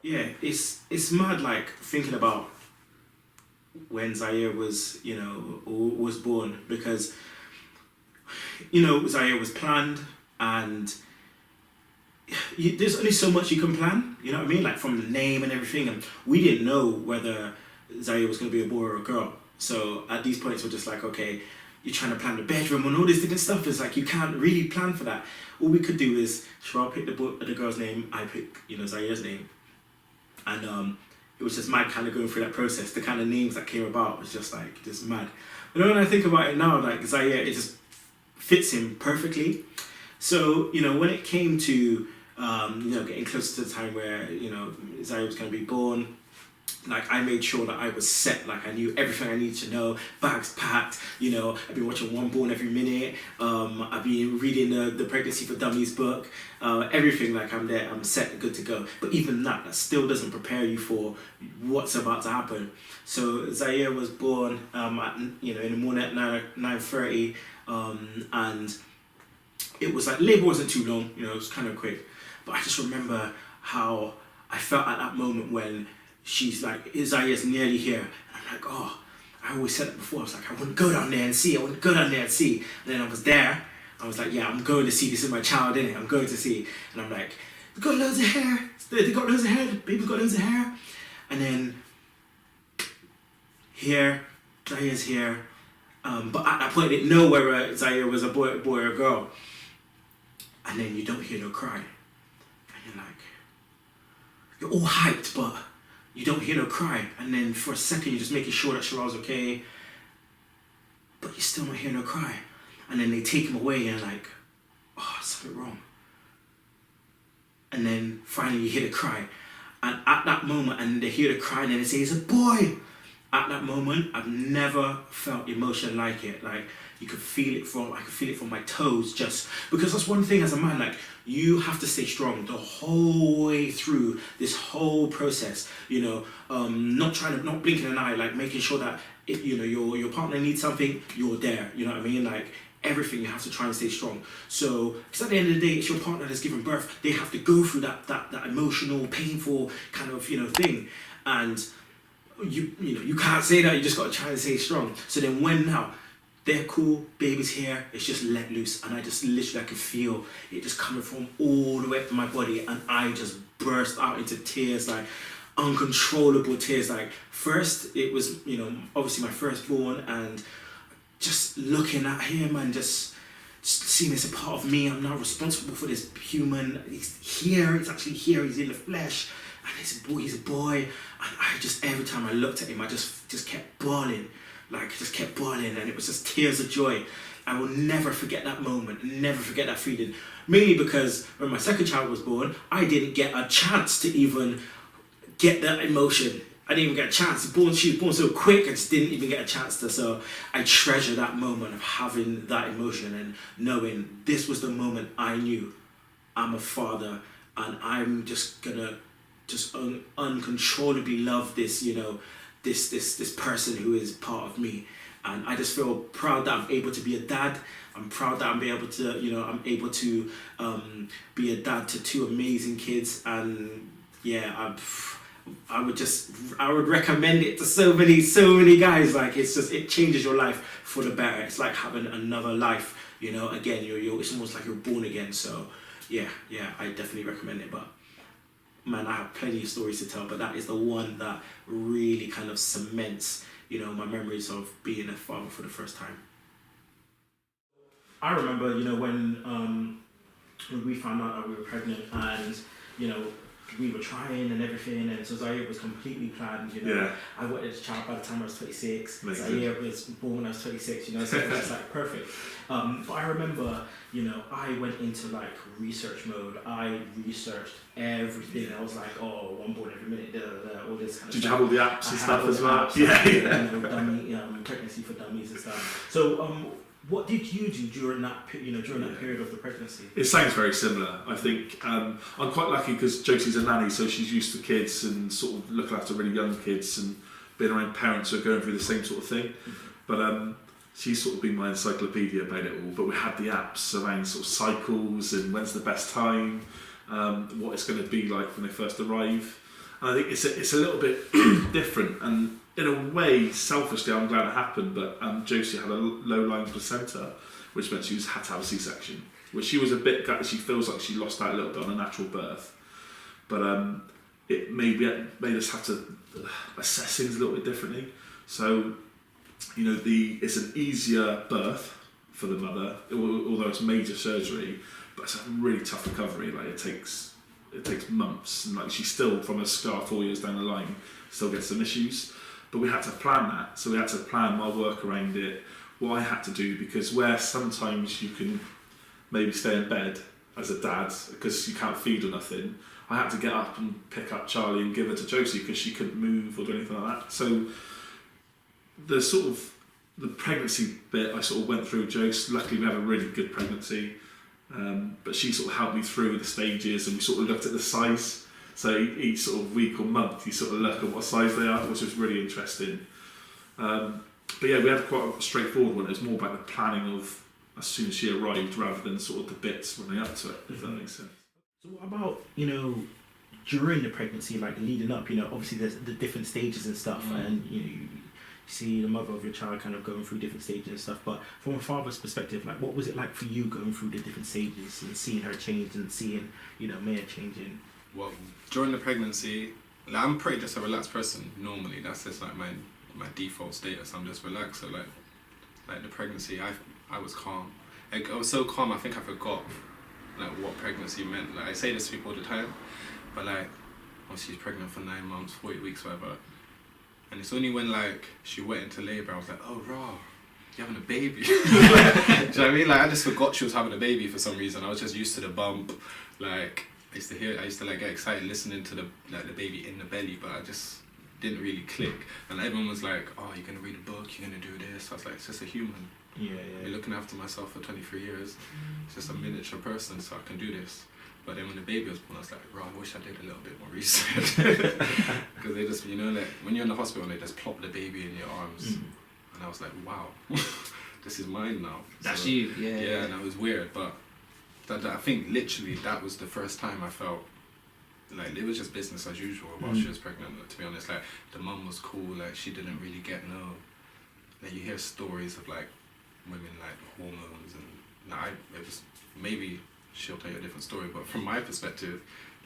yeah, it's mad. Like thinking about when Zaire was, was born, because Zaire was planned, and there's only so much you can plan. You know what I mean? Like from the name and everything, and we didn't know whether Zaire was going to be a boy or a girl. So at these points, we're just like, okay, you're trying to plan the bedroom and all this different stuff. It's like you can't really plan for that. All we could do is Sherelle pick the girl's name, I pick Zaire's name, and it was just mad kind of going through that process. The kind of names that came about was just like just mad. But when I think about it now, like Zaire, it just fits him perfectly. So when it came to getting closer to the time where Zaire was going to be born, like I made sure that I was set, like I knew everything I needed to know, bags packed, I've been watching One Born every minute, I've been reading the Pregnancy for Dummies book, everything, like I'm there, I'm set, good to go. But even that still doesn't prepare you for what's about to happen. So Zaire was born in the morning at 9:30, and it was like, labour wasn't too long, it was kind of quick. But I just remember how I felt at that moment when she's like, Zaire's nearly here. And I'm like, oh, I always said it before. I was like, I wouldn't go down there and see. And then I was there. I was like, yeah, I'm going to see. This is my child, innit? I'm going to see. And I'm like, they've got loads of hair. They got loads of hair. The baby's got loads of hair. And then here, Zaire's here. But at that point, I didn't know whether Zaire was a boy or a girl. And then you don't hear no cry. And you're like, you're all hyped, but you don't hear no cry. And then for a second, you're just making sure that Sherelle's okay, but you still don't hear no cry. And then they take him away and like, oh, something wrong. And then finally you hear the cry. And at that moment, and they hear the cry and then they say, it's a boy. At that moment, I've never felt emotion like it. Like I could feel it from my toes, just because that's one thing as a man, like you have to stay strong the whole way through this whole process, not blinking an eye, like making sure that if your partner needs something, you're there, you know what I mean? Like everything, you have to try and stay strong. So because at the end of the day, it's your partner that's giving birth, they have to go through that emotional, painful kind of thing. And you can't say that, you just got to try and stay strong. So then when now they're cool, baby's here, it's just let loose, and I just literally, I could feel it just coming from all the way up to my body, and I just burst out into tears, like uncontrollable tears. Like first it was obviously my firstborn, and just looking at him and just seeing this a part of me. I'm now responsible for this human. He's here, he's actually here, he's in the flesh, and he's a boy. And I just, every time I looked at him, I just kept bawling. And it was just tears of joy. I will never forget that moment, never forget that feeling. Mainly because when my second child was born, I didn't get a chance to even get that emotion. I didn't even get a chance. She was born so quick, I just didn't even get a chance to. So I treasure that moment of having that emotion and knowing this was the moment I knew I'm a father, and I'm just gonna uncontrollably love this, this person who is part of me. And I just feel proud that I'm able to be a dad. I'm proud that I'm able to be a dad to two amazing kids. And yeah, I would recommend it to so many guys. Like it changes your life for the better. It's like having another life, again, it's almost like you're born again. So yeah, I definitely recommend it. But man, I have plenty of stories to tell, but that is the one that really kind of cements, my memories of being a father for the first time. I remember, when we found out that we were pregnant, and we were trying and everything, and so Zaire was completely planned. Yeah. I wanted a child by the time I was 26. Amazing. Zaire was born when I was 26. So it was like perfect. But I remember, I went into like research mode. I researched everything. I was like, oh, One Born every minute, all this kind of stuff. Did you have all the apps and stuff as well? Yeah. Pregnancy for Dummies and stuff. So, what did you do during that period of the pregnancy? It sounds very similar. I think I'm quite lucky because Josie's a nanny, so she's used to kids and sort of looking after really young kids and being around parents who are going through the same sort of thing. But she's sort of been my encyclopedia about it all. But we had the apps around sort of cycles and when's the best time, what it's going to be like when they first arrive. And I think it's a little bit different, and in a way, selfishly, I'm glad it happened. But Josie had a low-lying placenta, which meant she had to have a C-section, which she was a bit gutted. She feels like she lost out a little bit on a natural birth, but it made us have to assess things a little bit differently. So, it's an easier birth for the mother, although it's major surgery, but it's a really tough recovery. Like it takes months, and like she still, from a scar 4 years down the line, still gets some issues. But we had to plan that, so we had to plan my work around it, what I had to do, because where sometimes you can maybe stay in bed as a dad because you can't feed or nothing, I had to get up and pick up Charlie and give her to Josie because she couldn't move or do anything like that. So the pregnancy bit I sort of went through Josie. Luckily we had a really good pregnancy, but she sort of helped me through the stages, and we sort of looked at the size. So each sort of week or month you sort of look at what size they are, which was really interesting. But yeah, we had quite a straightforward one. It was more about the planning of as soon as she arrived rather than sort of the bits running up to it, if that makes sense. So what about, during the pregnancy, like leading up, obviously there's the different stages and stuff, and you see the mother of your child kind of going through different stages and stuff, but from a father's perspective, like what was it like for you going through the different stages and seeing her change and seeing, Maya changing? Well, during the pregnancy, like, I'm pretty just a relaxed person normally. That's just like my default status. I'm just relaxed. So like the pregnancy, I was calm. I was so calm, I think I forgot like what pregnancy meant. Like I say this to people all the time, but like, oh, she's pregnant for 9 months, 40 weeks, whatever. And it's only when like she went into labour, I was like, oh, raw, you're having a baby. Do you know what I mean? Like I just forgot she was having a baby for some reason. I was just used to the bump. Like I used to like get excited listening to the baby in the belly, but I just didn't really click. And everyone was like, oh, you're gonna read a book, you're gonna do this. I was like, it's just a human. Yeah. I've been looking after myself for 23 years. It's just a miniature person, so I can do this. But then when the baby was born, I was like, right, I wish I did a little bit more research. Because they just, like when you're in the hospital, they just plop the baby in your arms. And I was like, wow, this is mine now. That's so, you, yeah. And it was weird, but I think literally that was the first time I felt like it was just business as usual while she was pregnant. To be honest, like the mum was cool, like she didn't really get like you hear stories of like women like hormones and like it was maybe she'll tell you a different story, but from my perspective,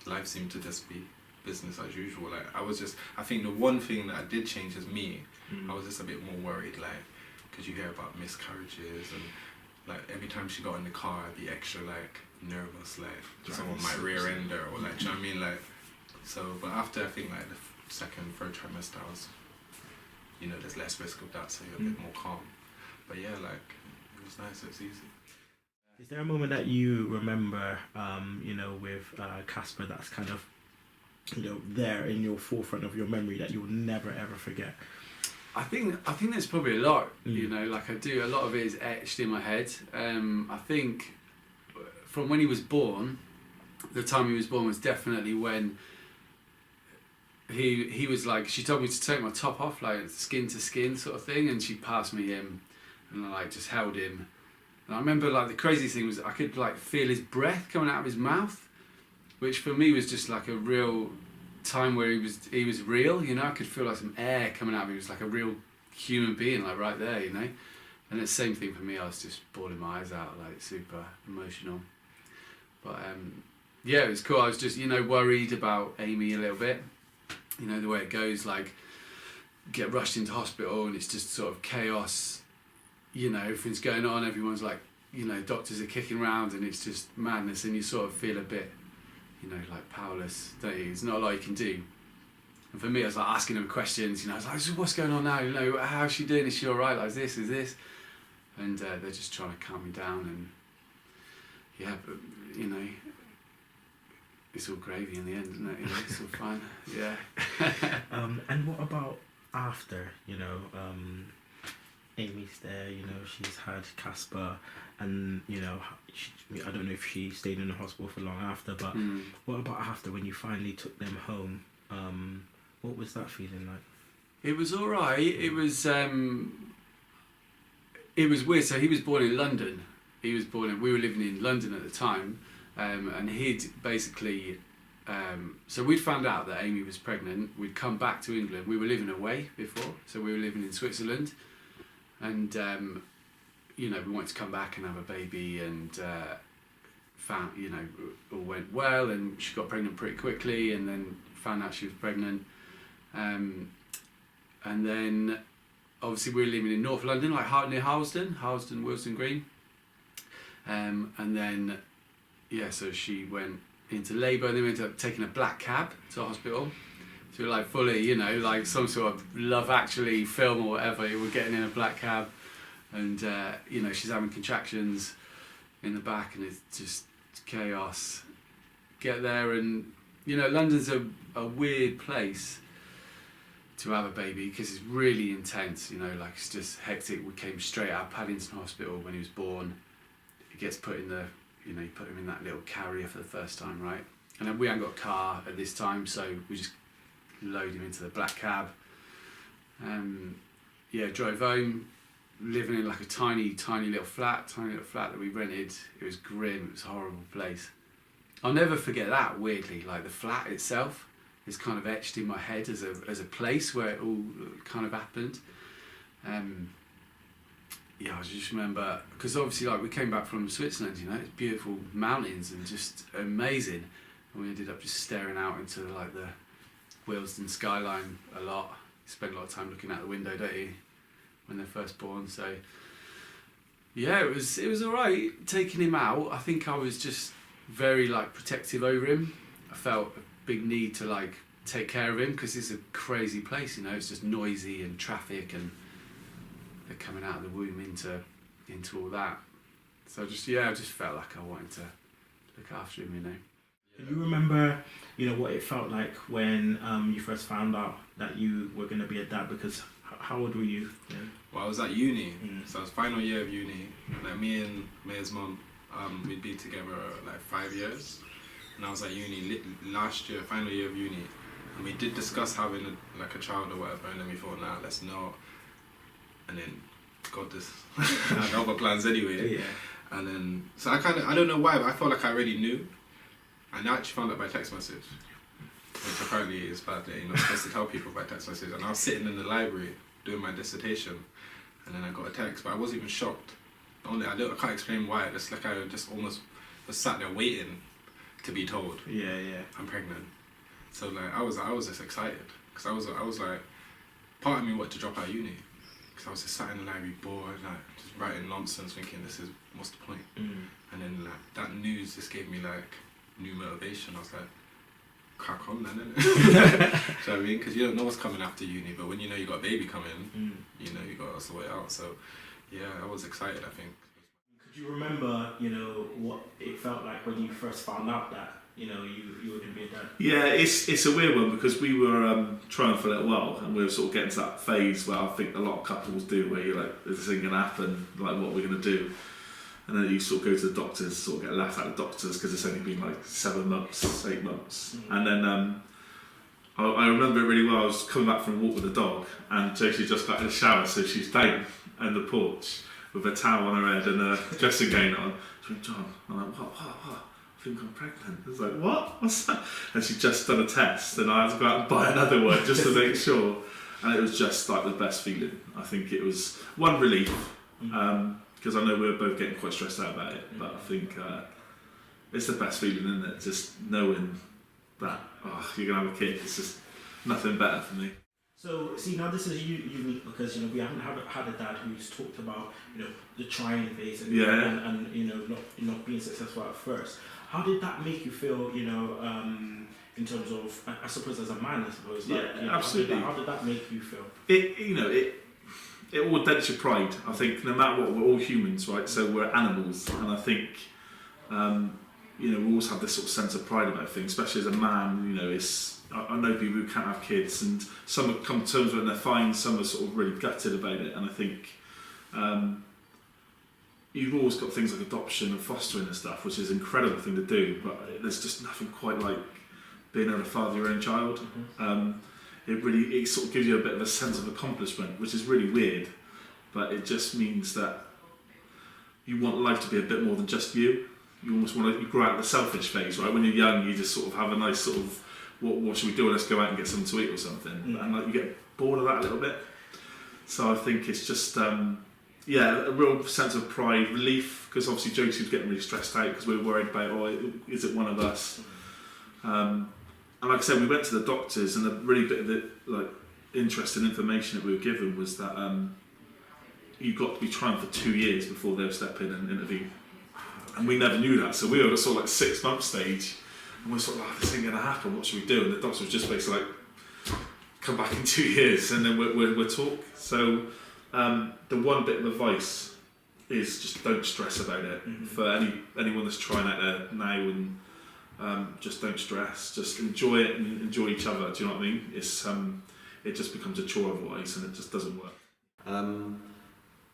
life seemed to just be business as usual. Like I think the one thing that I did change is me. I was just a bit more worried, like because you hear about miscarriages and like every time she got in the car I'd be extra like nervous, like someone might rear end her or like, do you know what I mean? Like so, but after I think like the second, third trimester, I was, there's less risk of that, so you're a bit more calm. But yeah, like it was nice, it's easy. Is there a moment that you remember, with Casper that's kind of, there in your forefront of your memory that you'll never ever forget? I think there's probably a lot, like I do, a lot of it is etched in my head. I think from when he was born, the time he was born was definitely when he was like, she told me to take my top off, like skin to skin sort of thing, and she passed me him, and I like just held him. And I remember like the crazy thing was I could like feel his breath coming out of his mouth, which for me was just like a real time where he was real, I could feel like some air coming out of him. He was like a real human being, like right there, And the same thing for me, I was just bawling my eyes out, like super emotional. But yeah, it was cool. I was just, worried about Amy a little bit. The way it goes, like get rushed into hospital and it's just sort of chaos. Everything's going on, everyone's like, doctors are kicking around and it's just madness, and you sort of feel a bit like powerless, don't you? There's not a lot you can do. And for me, I was like asking them questions, I was like, so what's going on now? How's she doing? Is she alright? Like, is this? And they're just trying to calm me down, and yeah, but, it's all gravy in the end, isn't it? It's all fine, yeah. And what about after, Amy's there, she's had Casper, and, I don't know if she stayed in the hospital for long after, but what about after, when you finally took them home? What was that feeling like? It was alright. It was weird. So he was born in London. We were living in London at the time, and he'd basically so we'd found out that Amy was pregnant. We'd come back to England. We were living away before, so we were living in Switzerland, and we wanted to come back and have a baby, and found, all went well, and she got pregnant pretty quickly, and then found out she was pregnant, and then obviously we were living in North London, like near Harlesden, Wilson Green, and then so she went into labour, and then we ended up taking a black cab to hospital. So we were like fully, like some sort of Love Actually film or whatever. We're getting in a black cab, and she's having contractions in the back, and it's just chaos. Get there, and London's a weird place to have a baby because it's really intense. Like it's just hectic. We came straight out of Paddington Hospital when he was born. He gets put in the you put him in that little carrier for the first time, right? And then we hadn't got a car at this time, so we just load him into the black cab. Drove home, living in like a tiny little flat that we rented. It was grim. It was a horrible place. I'll never forget that. Weirdly, like the flat itself is kind of etched in my head as a place where it all kind of happened. I just remember, because obviously like we came back from Switzerland, it's beautiful mountains and just amazing, and we ended up just staring out into like the Willesden skyline a lot. You spend a lot of time looking out the window, don't you, when they're first born? So it was alright taking him out. I think I was just very like protective over him. I felt a big need to like take care of him because it's a crazy place, it's just noisy and traffic, and they're coming out of the womb into all that. So I just felt like I wanted to look after him, Do you remember, what it felt like when you first found out that you were going to be a dad? Because how old were you then? Well, I was at uni, so I was final year of uni. Like me and Maya's mum, we'd been together like 5 years, and I was at uni last year, final year of uni, and we did discuss having a child or whatever, and then we thought, nah, let's not. And then, God, I had other plans anyway. Yeah. And then, so I don't know why, but I felt like I already knew. And I actually found out by text message, which apparently is bad that you're not supposed to tell people by text message. And I was sitting in the library doing my dissertation, and then I got a text, but I wasn't even shocked. I can't explain why. It's like I just almost was sat there waiting to be told. Yeah. I'm pregnant. So like I was just excited because I was like, part of me wanted to drop out of uni. I was just sat in the library bored, like just writing nonsense, thinking what's the point? And then like that news just gave me like new motivation. I was like, crack on then, innit? Do you know what I mean? Because you don't know what's coming after uni, but when you know you got a baby coming, you got to sort it out. So I was excited, I think. Could you remember, what it felt like when you first found out that you were going to be a dad? Yeah, it's a weird one because we were trying for a little while, and we were sort of getting to that phase where I think a lot of couples do, where you're like, is this thing going to happen? Like, what are we going to do? And then you sort of go to the doctors, sort of get laughed at the doctors because it's only been like 7 months, 8 months. And then I remember it really well. I was coming back from a walk with the dog, and Josie just got in the shower, so she's down on the porch with a towel on her head and a dressing gown on. She went, John, I'm like, what? I think I'm pregnant. I was like, what? What's that? And she'd just done a test, and I had to go out and buy another one just to make sure. And it was just like the best feeling. I think it was one relief, because I know we were both getting quite stressed out about it, but I think it's the best feeling, isn't it? Just knowing that you're going to have a kid. It's just nothing better for me. So, see, now this is unique because, we haven't had a dad who's talked about, the trying phase and not being successful at first. How did that make you feel, in terms of, I suppose as a man, I suppose? Yeah, absolutely. How did that make you feel? It all dents your pride. I think no matter what, we're all humans, right? So we're animals, and I think, we always have this sort of sense of pride about things, especially as a man. I know people who can't have kids, and some have come to terms with it and they're fine, some are sort of really gutted about it, and I think you've always got things like adoption and fostering and stuff, which is an incredible thing to do, but there's just nothing quite like being able to father your own child. It sort of gives you a bit of a sense of accomplishment, which is really weird, but it just means that you want life to be a bit more than just you. you almost want to grow out of the selfish phase, right? When you're young, you just sort of have a nice sort of, what should we do? Let's go out and get something to eat or something. And like you get bored of that a little bit. So I think it's just, a real sense of pride, relief, because obviously Josie was getting really stressed out because we were worried about, is it one of us? And like I said, we went to the doctors, and a really bit of the like interesting information that we were given was that you've got to be trying for 2 years before they'll step in and intervene. And we never knew that, so we were at sort of like 6 month stage, and we're sort of like, this ain't going to happen, what should we do? And the doctor was just basically like, come back in 2 years, and then we'll talk. So the one bit of advice is just don't stress about it. For anyone that's trying out there now, and just don't stress, just enjoy it and enjoy each other, do you know what I mean? It's it just becomes a chore otherwise, and it just doesn't work.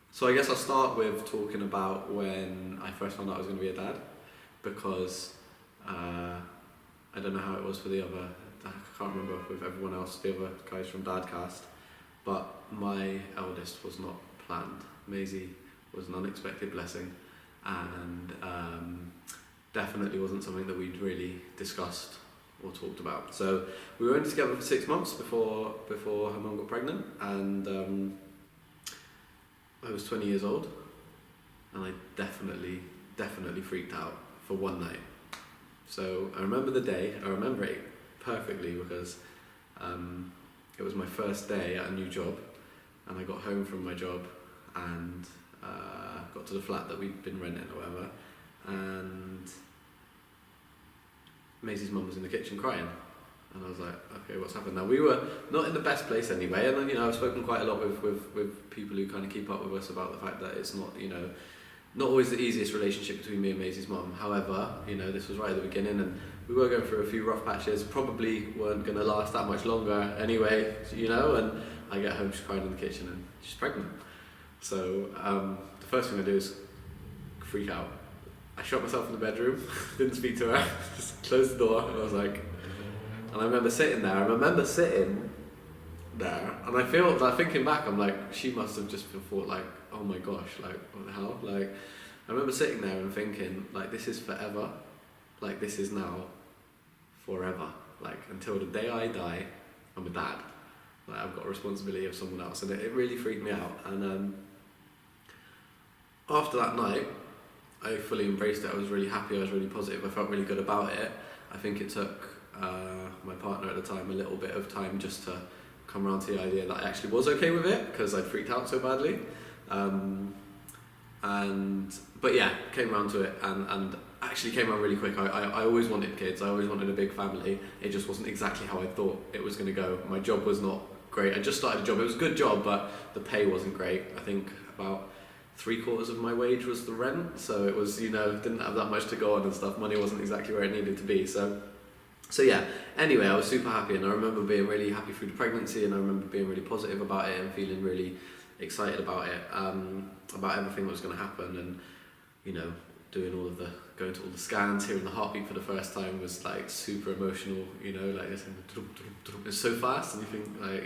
So I guess I'll start with talking about when I first found out I was going to be a dad, because I don't know how it was for the other, I can't remember with everyone else, the other guys from Dadcast, but my eldest was not planned. Maisie was an unexpected blessing, and definitely wasn't something that we'd really discussed or talked about. So we were only together for 6 months before her mum got pregnant, and I was 20 years old, and I definitely freaked out for one night. So I remember the day, I remember it perfectly because it was my first day at a new job, and I got home from my job and got to the flat that we'd been renting or whatever, and Maisie's mum was in the kitchen crying. And I was like, okay, what's happened now? We were not in the best place anyway, and I've spoken quite a lot with people who kind of keep up with us about the fact that it's not, not always the easiest relationship between me and Maisie's mum. However, this was right at the beginning, and we were going through a few rough patches, probably weren't going to last that much longer anyway, and I get home, she's crying in the kitchen, and she's pregnant. So the first thing I do is freak out. I shut myself in the bedroom, didn't speak to her, just closed the door, and I was like, and I remember sitting there, and I feel, like, thinking back, I'm like, she must have just thought, like, oh my gosh, like, what the hell? Like, I remember sitting there and thinking, like, this is forever, like, this is now forever, like, until the day I die, I'm a dad, like, I've got a responsibility of someone else, and it really freaked me out. And after that night, I fully embraced it. I was really happy, I was really positive, I felt really good about it. I think it took my partner at the time a little bit of time just to come around to the idea that I actually was okay with it, because I'd freaked out so badly. But yeah, came around to it, and actually came around really quick. I always wanted kids, I always wanted a big family. It just wasn't exactly how I thought it was going to go. My job was not great. I just started a job, it was a good job, but the pay wasn't great. I think about 3/4 of my wage was the rent, so it was, didn't have that much to go on and stuff. Money wasn't exactly where it needed to be, so yeah, anyway, I was super happy, and I remember being really happy through the pregnancy, and I remember being really positive about it and feeling really excited about it, about everything that was going to happen, and doing going to all the scans, hearing the heartbeat for the first time was like super emotional, like it's so fast, and you think like,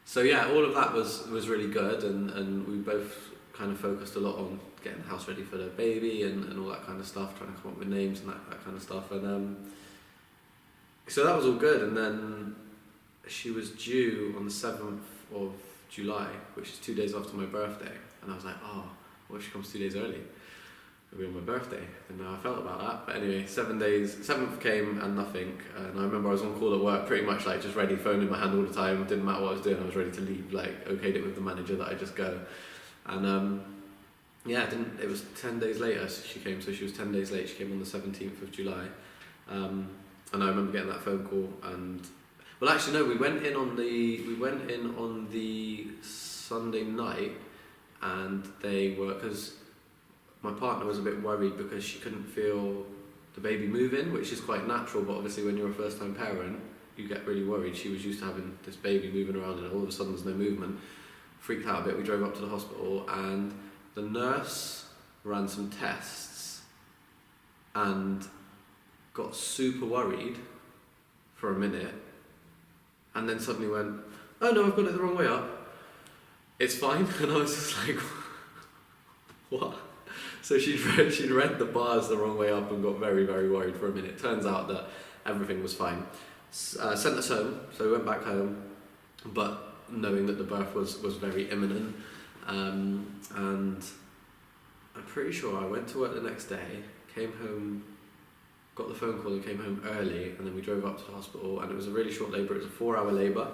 so yeah, all of that was really good, and we both kind of focused a lot on getting the house ready for the baby and all that kind of stuff, trying to come up with names and that kind of stuff, and so that was all good. And then she was due on the 7th of July, which is 2 days after my birthday, and I was like, oh, what if she comes 2 days early? It'll be on my birthday. And how I felt about that. But anyway, 7th came and nothing, and I remember I was on call at work, pretty much like just ready, phone in my hand all the time, didn't matter what I was doing, I was ready to leave, like okayed it with the manager that I just go. And it was 10 days later she came, so she was 10 days late. She came on the 17th of July, and I remember getting that phone call, and well, actually no, we went in on the Sunday night, and they were, because my partner was a bit worried because she couldn't feel the baby moving, which is quite natural, but obviously when you're a first time parent you get really worried. She was used to having this baby moving around, and all of a sudden there's no movement. Freaked out a bit. We drove up to the hospital, and the nurse ran some tests and got super worried for a minute, and then suddenly went, oh no, I've got it the wrong way up, it's fine. And I was just like, what? So she'd read the bars the wrong way up and got very, very worried for a minute. Turns out that everything was fine. Sent us home, so we went back home, but knowing that the birth was very imminent. And I'm pretty sure I went to work the next day, came home, got the phone call and came home early, and then we drove up to the hospital, and it was a really short labour. It was a 4-hour labour,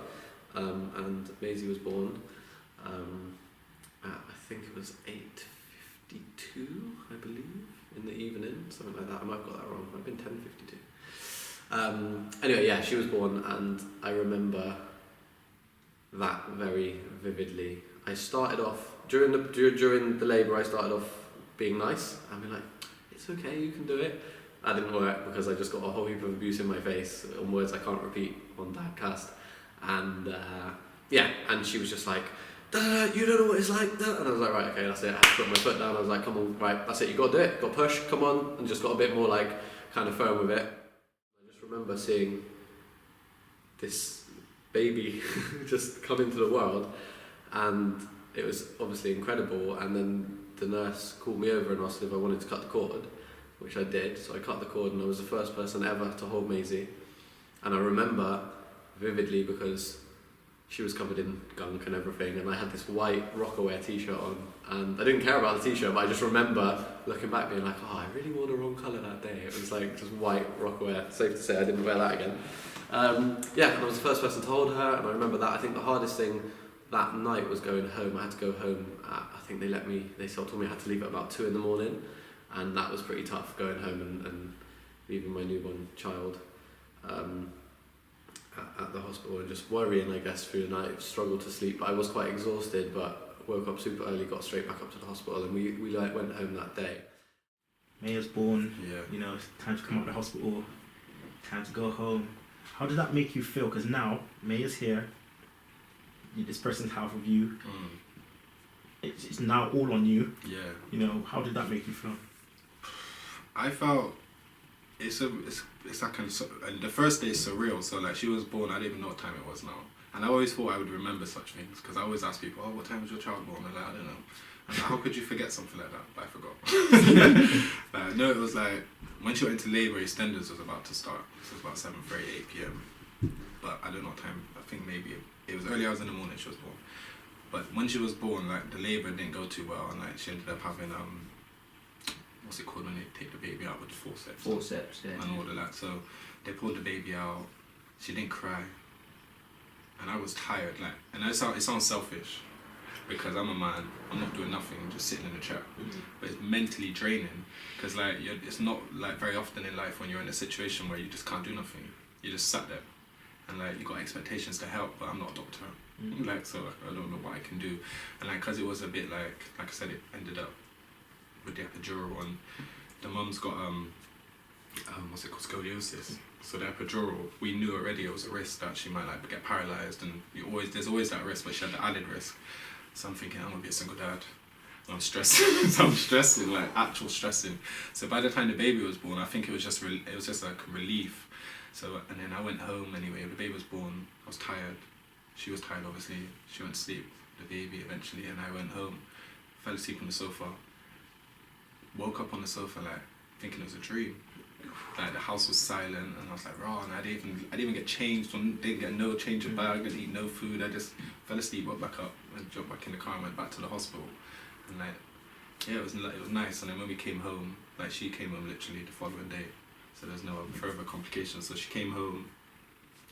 and Maisie was born at, I think it was 8:52, I believe, in the evening, something like that. I might have got that wrong. It might have been 10:52. Anyway, yeah, she was born, and I remember that very vividly. I started off during the labour. I started off being nice. I mean, like, it's okay, you can do it. That didn't work because I just got a whole heap of abuse in my face on words I can't repeat on Dadcast. And yeah, and she was just like, you don't know what it's like. And I was like, right, okay, that's it. I had to put my foot down. I was like, come on, right, that's it. You got to do it. Got to push. Come on, and just got a bit more like kind of firm with it. I just remember seeing this baby just come into the world, and it was obviously incredible. And then the nurse called me over and asked if I wanted to cut the cord, which I did. So I cut the cord, and I was the first person ever to hold Maisie. And I remember vividly because she was covered in gunk and everything, and I had this white Rockaware t-shirt on, and I didn't care about the t-shirt, but I just remember looking back being like, oh, I really wore the wrong colour that day. It was like just white Rockaware. Safe to say I didn't wear that again. Yeah, and I was the first person to hold her, and I remember that. I think the hardest thing that night was going home. I had to go home at, I think they told me I had to leave at about 2 a.m, and that was pretty tough, going home and leaving my newborn child at the hospital and just worrying, I guess, through the night. Struggled to sleep. I was quite exhausted, but woke up super early, got straight back up to the hospital, and we went home that day. Maya's born. Yeah. You know, it's time to come out of the hospital. Time to go home. How did that make you feel? Because now Maya's here. This person's half of you. It's now all on you. Yeah. You know, how did that make you feel? I felt it's that kind of, and the first day is surreal. So like, she was born, I didn't even know what time it was now, and I always thought I would remember such things because I always ask people, oh, what time was your child born? They're like, I don't know. I'm like, how could you forget something like that? But I forgot. No, it was like when she went into labour, EastEnders was about to start. This was about 7:30, 8 p.m. But I don't know what time. I think maybe it was early hours in the morning she was born. But when she was born, like, the labour didn't go too well, and like she ended up having what's it called when they take the baby out with the forceps? Forceps, yeah. And all of that. So they pulled the baby out. She didn't cry, and I was tired. Like, and it sounds selfish, because I'm a man. I'm not doing nothing. I'm just sitting in a chair. But it's mentally draining, because like it's not like very often in life when you're in a situation where you just can't do nothing. You just sat there, and like you got expectations to help, but I'm not a doctor. Like, so I don't know what I can do, and like, because it was a bit like I said, it ended up with the epidural, and the mum's got what's it called, scoliosis. So the epidural, we knew already it was a risk that she might like get paralysed, and there's always that risk, but she had the added risk. So I'm thinking, I'm gonna be a single dad. I'm stressing. So I'm stressing, like actual stressing. So by the time the baby was born, I think it was just like a relief. So, and then I went home anyway. The baby was born. I was tired. She was tired, obviously. She went to sleep, the baby eventually, and I went home. Fell asleep on the sofa. Woke up on the sofa like thinking it was a dream. Like the house was silent, and I was like, raw, and I didn't even get changed. Didn't get no change of bag. Didn't eat no food. I just fell asleep, woke back up, and jumped back in the car and went back to the hospital. And like, yeah, it was nice. And then when we came home, like she came home literally the following day, so there's no further complications. So she came home,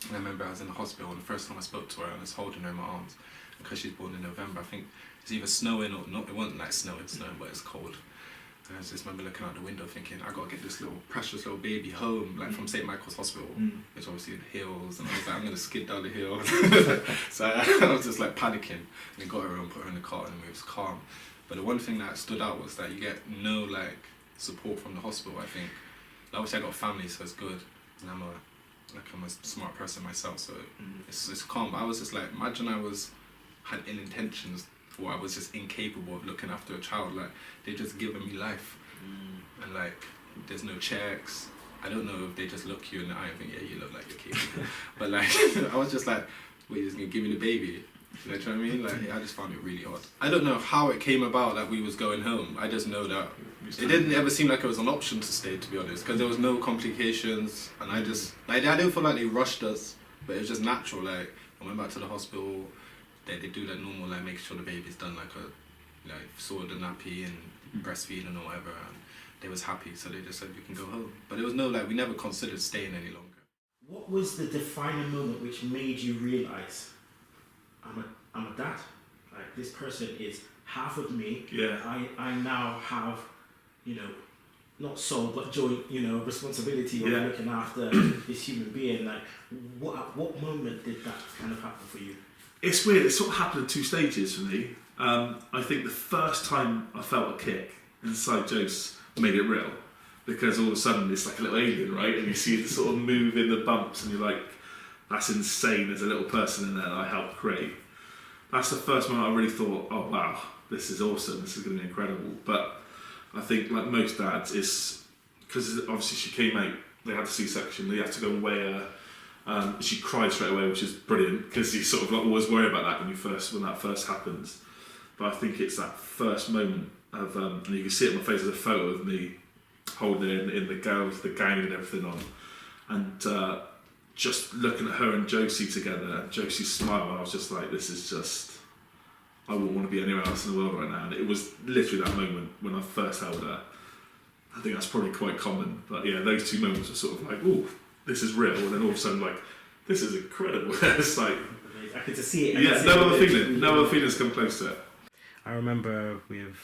and I remember I was in the hospital, and the first time I spoke to her, I was holding her in my arms, because she's born in November. I think it's either snowing or not. It wasn't like snowing, but it's cold. And I just remember looking out the window thinking, I gotta get this little precious little baby home, like from St. Michael's Hospital, which obviously in the hills, and I was like, I'm gonna skid down the hill. So I was just like panicking, and got her and put her in the car, and it was calm. But the one thing that stood out was that you get no like support from the hospital. I think, like, obviously I got a family, so it's good, and I'm a smart person myself, so it's calm. But I was just like, imagine I had ill intentions, or I was just incapable of looking after a child. Like, they just given me life, and like there's no checks. I don't know if they just look you in the eye and think, yeah, you look like you're capable. But like I was just like, wait, you're just gonna give me the baby? You know what I mean? Like, I just found it really odd. I don't know how it came about that we was going home. I just know that it didn't ever seem like it was an option to stay, to be honest, because there was no complications, and I just, like, I didn't feel like they rushed us, but it was just natural. Like, I went back to the hospital, they do that normal, like, making sure the baby's done, like, sorted the nappy and breastfeeding or whatever, and they was happy, so they just said, we can go home. But it was no, like, we never considered staying any longer. What was the defining moment which made you realise, I'm a dad. Like, this person is half of me. Yeah. I now have, you know, not soul but joint, you know, responsibility of looking after this human being. Like, what moment did that kind of happen for you? It's weird. It sort of happened in 2 stages for me. I think the first time I felt a kick inside Jose made it real, because all of a sudden it's like a little alien, right? And you see it sort of move in the bumps, and you're like, that's insane. There's a little person in there that I helped create. That's the first moment I really thought, oh wow, this is awesome. This is going to be incredible. But I think, like most dads, it's because obviously she came out. They had a C-section. They had to go and weigh her. She cried straight away, which is brilliant, because you sort of like always worry about that when that first happens. But I think it's that first moment of, and you can see it on my face. There's a photo of me holding it in the gown with the gown and everything on, and just looking at her and Josie together, and Josie's smile, and I was just like, this is just, I wouldn't want to be anywhere else in the world right now. And it was literally that moment when I first held her. I think that's probably quite common, but yeah, those 2 moments were sort of like, oh, this is real, and then all of a sudden, like, this is incredible. It's like, I could just see it. yeah, no other feelings come close to it. I remember with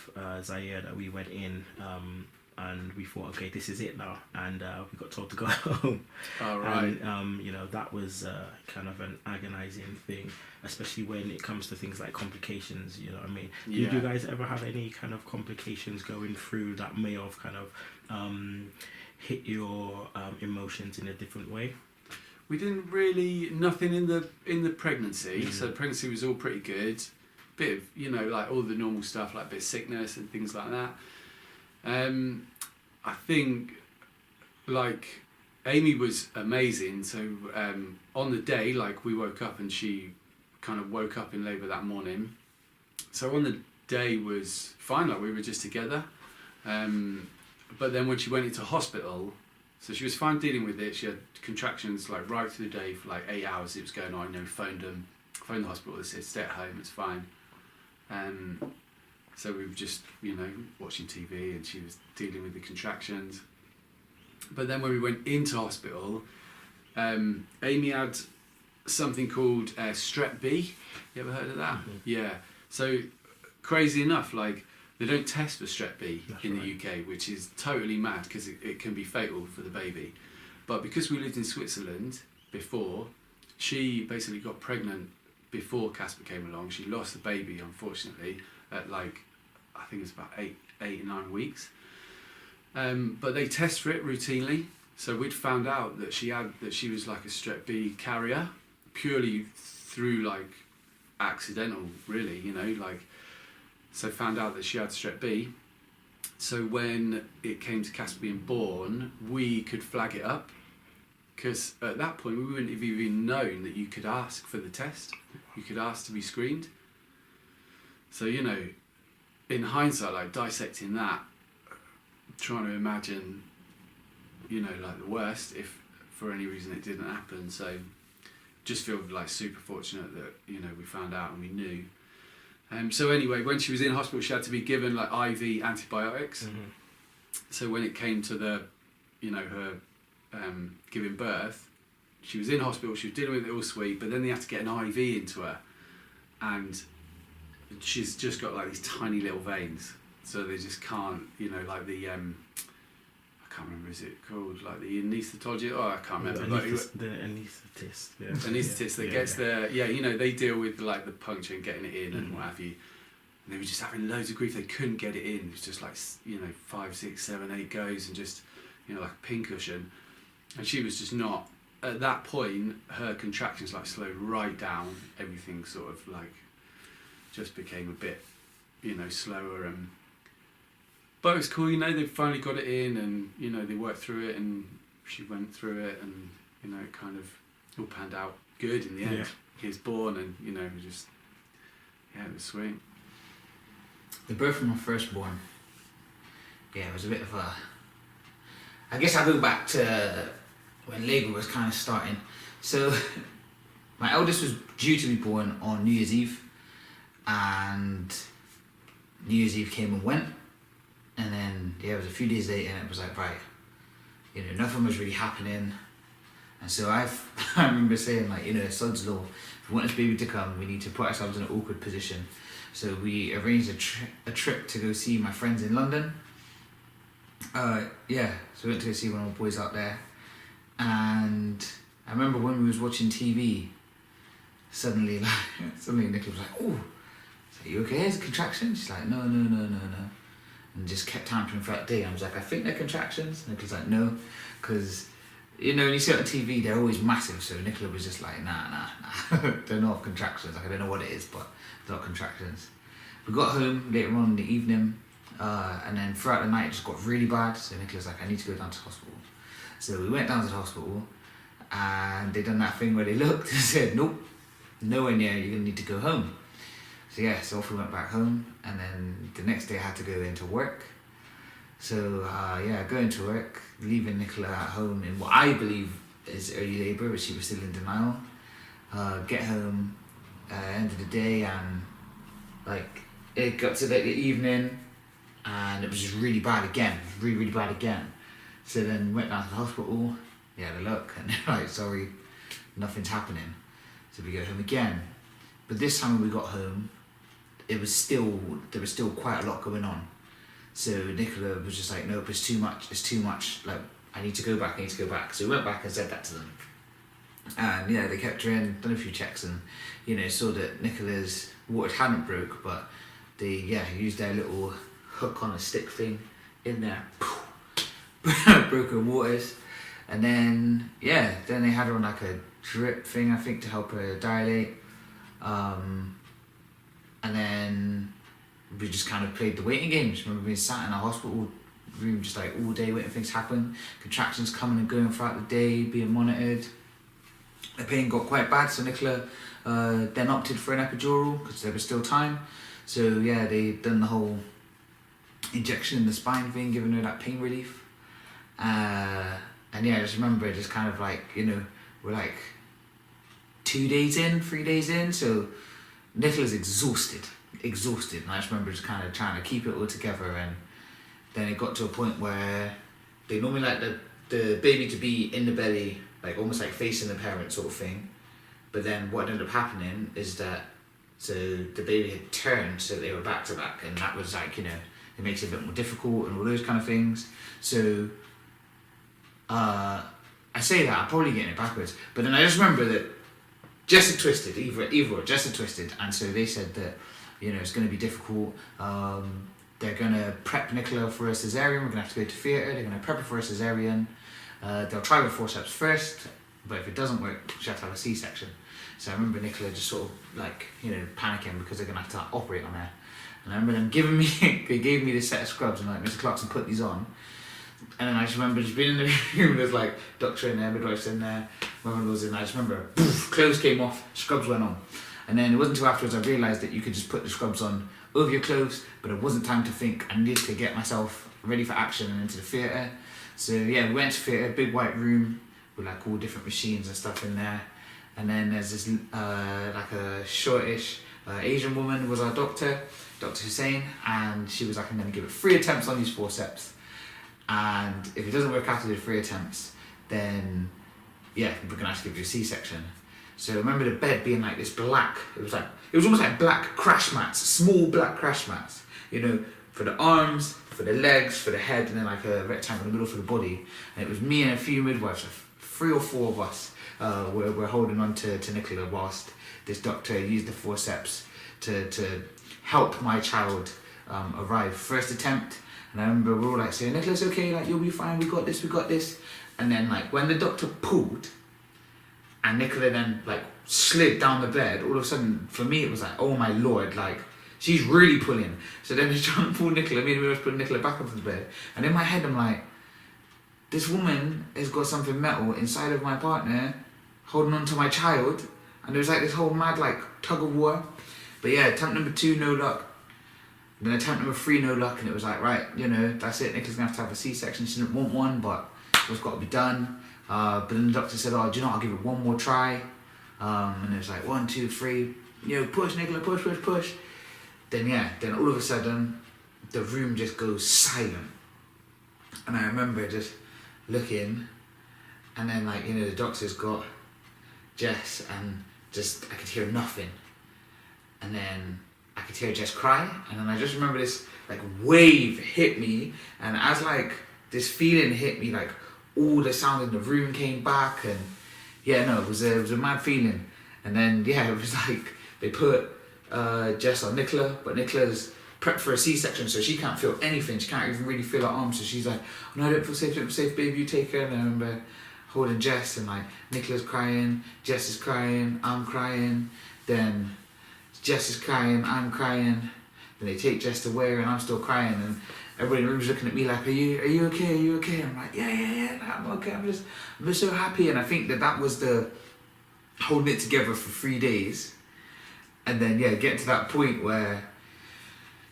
Zaire that we went in and we thought, okay, this is it now, and we got told to go home. All right. And you know, that was kind of an agonizing thing, especially when it comes to things like complications. You know what I mean? Yeah. Did you guys ever have any kind of complications going through that may have kind of hit your emotions in a different way? We didn't really, nothing in the pregnancy. So the pregnancy was all pretty good. Bit of, you know, like all the normal stuff, like a bit of sickness and things like that. I think, like, Amy was amazing. So on the day, like, we woke up and she kind of woke up in labour that morning. So on the day was fine, like we were just together. But then when she went into hospital, so she was fine dealing with it. She had contractions like right through the day for like 8 hours. It was going on. You know, phoned the hospital. They said stay at home. It's fine. So we were just, you know, watching TV, and she was dealing with the contractions. But then when we went into hospital, Amy had something called Strep B. You ever heard of that? Mm-hmm. Yeah. So crazy enough, like, they don't test for Strep B in the right. UK, which is totally mad because it can be fatal for the baby. But because we lived in Switzerland before, she basically got pregnant before Casper came along. She lost the baby, unfortunately, at like, I think it's about 8 or 9 weeks. But they test for it routinely. So we'd found out that she was like a Strep B carrier, purely through like accidental, really, you know, like. So found out that she had Strep B. So when it came to Casper being born, we could flag it up, because at that point we wouldn't have even known that you could ask for the test. You could ask to be screened. So, you know, in hindsight, like dissecting that, trying to imagine, you know, like the worst if for any reason it didn't happen. So just feel like super fortunate that, you know, we found out and we knew. So anyway, when she was in hospital, she had to be given like IV antibiotics. Mm-hmm. So when it came to the, you know, her giving birth, she was in hospital, she was dealing with it all sweet, but then they had to get an IV into her, and she's just got like these tiny little veins, so they just can't, you know, like the I can't remember, is it called like the anaesthetologist? Oh, I can't remember. The anaesthetist. Yeah. Anaesthetist that gets the, you know, they deal with like the puncture and getting it in and what have you. And they were just having loads of grief. They couldn't get it in. It was just like, you know, 5, 6, 7, 8 goes and just, you know, like a pincushion. And she was just not, at that point, her contractions like slowed right down. Everything sort of like just became a bit, you know, slower. And but it was cool, you know, they finally got it in, and, you know, they worked through it, and she went through it, and, you know, it kind of all panned out good in the end. Yeah. He was born, and, you know, we just Yeah, it was sweet. The birth of my firstborn, yeah, it was a bit of a... I guess I go back to when labour was kind of starting. So my eldest was due to be born on New Year's Eve, and New Year's Eve came and went, and then yeah, it was a few days later, and it was like, right, you know, nothing was really happening, and so I remember saying, like, you know, sod's law, if we want this baby to come, we need to put ourselves in an awkward position. So we arranged a trip to go see my friends in London. Yeah, so we went to go see one of my boys out there, and I remember when we was watching TV, suddenly Nicola was like, "Oh, are you okay? Is it contractions?" She's like, no, and just kept tampering throughout the day. I was like, "I think they're contractions." And Nicola's like, "No," because you know when you see it on TV, they're always massive. So Nicola was just like, nah, they're not contractions. Like, I don't know what it is, but they're not contractions. We got home later on in the evening, and then throughout the night it just got really bad. So Nicola's like, "I need to go down to hospital." So we went down to the hospital, and they done that thing where they looked and said, "Nope, nowhere near, you're gonna need to go home." So yeah, so off we went back home, and then the next day I had to go into work. So yeah, going to work, leaving Nicola at home in what I believe is early labour, but she was still in denial. Get home, end of the day, and like it got to like the evening, and it was just really bad again, really bad again. So then went down to the hospital. They had a look, and they're like, "Sorry, nothing's happening." So we go home again, but this time when we got home, there was still quite a lot going on. So Nicola was just like, "Nope, it's too much, like I need to go back. So we went back and said that to them, and yeah, they kept her in, done a few checks, and you know, saw that Nicola's water hadn't broke, but they used their little hook on a stick thing in there, broke her waters, and then they had her on like a drip thing, I think, to help her dilate, and then we just kind of played the waiting games. Remember being sat in a hospital room just like all day waiting for things to happen, contractions coming and going throughout the day, being monitored. The pain got quite bad, so Nicola then opted for an epidural because there was still time. So yeah, they done the whole injection in the spine thing, giving her that pain relief. And yeah, I just remember just kind of like, you know, we're like 3 days in, so Nicola's exhausted, and I just remember just kind of trying to keep it all together, and then it got to a point where they normally like the baby to be in the belly, like almost like facing the parent sort of thing, but then what ended up happening is that so the baby had turned so they were back to back, and that was like, you know, it makes it a bit more difficult and all those kind of things. So I say that, I'm probably getting it backwards, but then I just remember that Jess had twisted, Jess had twisted, and so they said that, you know, it's going to be difficult. They're going to prep Nicola for a cesarean. We're going to have to go to theatre. They're going to prep her for a cesarean. They'll try with forceps first, but if it doesn't work, she'll have to have a C-section. So I remember Nicola just sort of like, you know, panicking because they're going to have to operate on her. And I remember them they gave me this set of scrubs, and like, "Mr. Clarkson, put these on." And then I just remember just being in the room, there's like doctor in there, midwife's in there, mother-in-law's in there. I just remember, poof, clothes came off, scrubs went on. And then it wasn't until afterwards I realised that you could just put the scrubs on over your clothes, but it wasn't time to think. I needed to get myself ready for action and into the theatre. So yeah, we went to theatre, big white room with like all different machines and stuff in there. And then there's this like a shortish Asian woman was our doctor, Dr. Hussein, and she was like, "I'm going to give it 3 attempts on these forceps. And if it doesn't work after the 3 attempts, then yeah, we're going to have to give you a C-section." So I remember the bed being like this black, it was almost like black crash mats, small black crash mats, you know, for the arms, for the legs, for the head, and then like a rectangle in the middle for the body. And it was me and a few midwives, 3 or 4 of us, were holding on to Nicola whilst this doctor used the forceps to help my child arrive. First attempt, and I remember we were all like saying, "Nicola's okay, like you'll be fine, we got this." And then like when the doctor pulled, and Nicola then like slid down the bed, all of a sudden for me it was like, "Oh my lord, like she's really pulling." So then he's trying to pull Nicola, me and we was putting Nicola back onto the bed, and in my head I'm like, this woman has got something metal inside of my partner holding on to my child, and there was like this whole mad like tug of war. But yeah, attempt number 2, no luck. Then attempt number 3, no luck, and it was like, right, you know, that's it. Nicola's gonna have to have a C-section. She didn't want one, but it's got to be done. But then the doctor said, oh, do you know what, I'll give it one more try. And it was like 1, 2, 3, you know, push, Nicola, push, push, push. Then all of a sudden, the room just goes silent. And I remember just looking, and then like, you know, the doctor's got Jess, and just, I could hear nothing. And then I could hear Jess cry, and then I just remember this like wave hit me, and as like this feeling hit me, like all the sound in the room came back, and yeah, no, it was a mad feeling. And then yeah, it was like they put Jess on Nicola, but Nicola's prepped for a C-section, so she can't feel anything. She can't even really feel her arms, so she's like, oh, no, I don't feel safe, baby, you take her. And I remember holding Jess, and like Nicola's crying, Jess is crying, I'm crying, then Jess is crying, I'm crying, then they take Jess to wear, and I'm still crying, and everybody in the room's looking at me like, are you okay, are you okay? I'm like, yeah, I'm okay, I'm just so happy. And I think that was the holding it together for 3 days, and then yeah, getting to that point where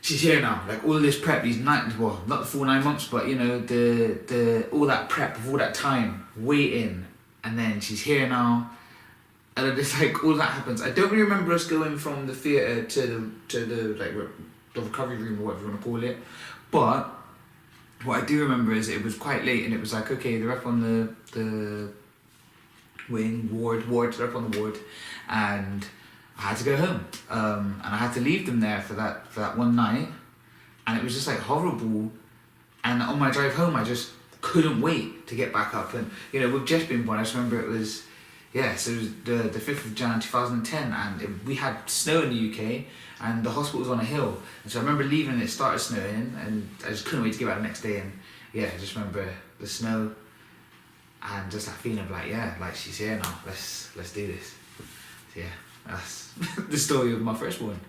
she's here now, like all this prep, these 9, well, not the full 9 months, but you know, the all that prep of all that time waiting, and then she's here now, and then it's like all that happens. I don't really remember us going from the theatre to the like the recovery room or whatever you want to call it, but what I do remember is it was quite late, and it was like, okay, they're up on the ward, they're up on the ward, and I had to go home, and I had to leave them there for that one night, and it was just like horrible. And on my drive home, I just couldn't wait to get back up. And you know, with Jess being born, I just remember it was so it was the 5th of Jan 2010, and we had snow in the UK, and the hospital was on a hill. And so I remember leaving, and it started snowing, and I just couldn't wait to get back the next day. And yeah, I just remember the snow, and just that feeling of like, yeah, like she's here now. Let's do this. So, yeah. That's the story of my firstborn.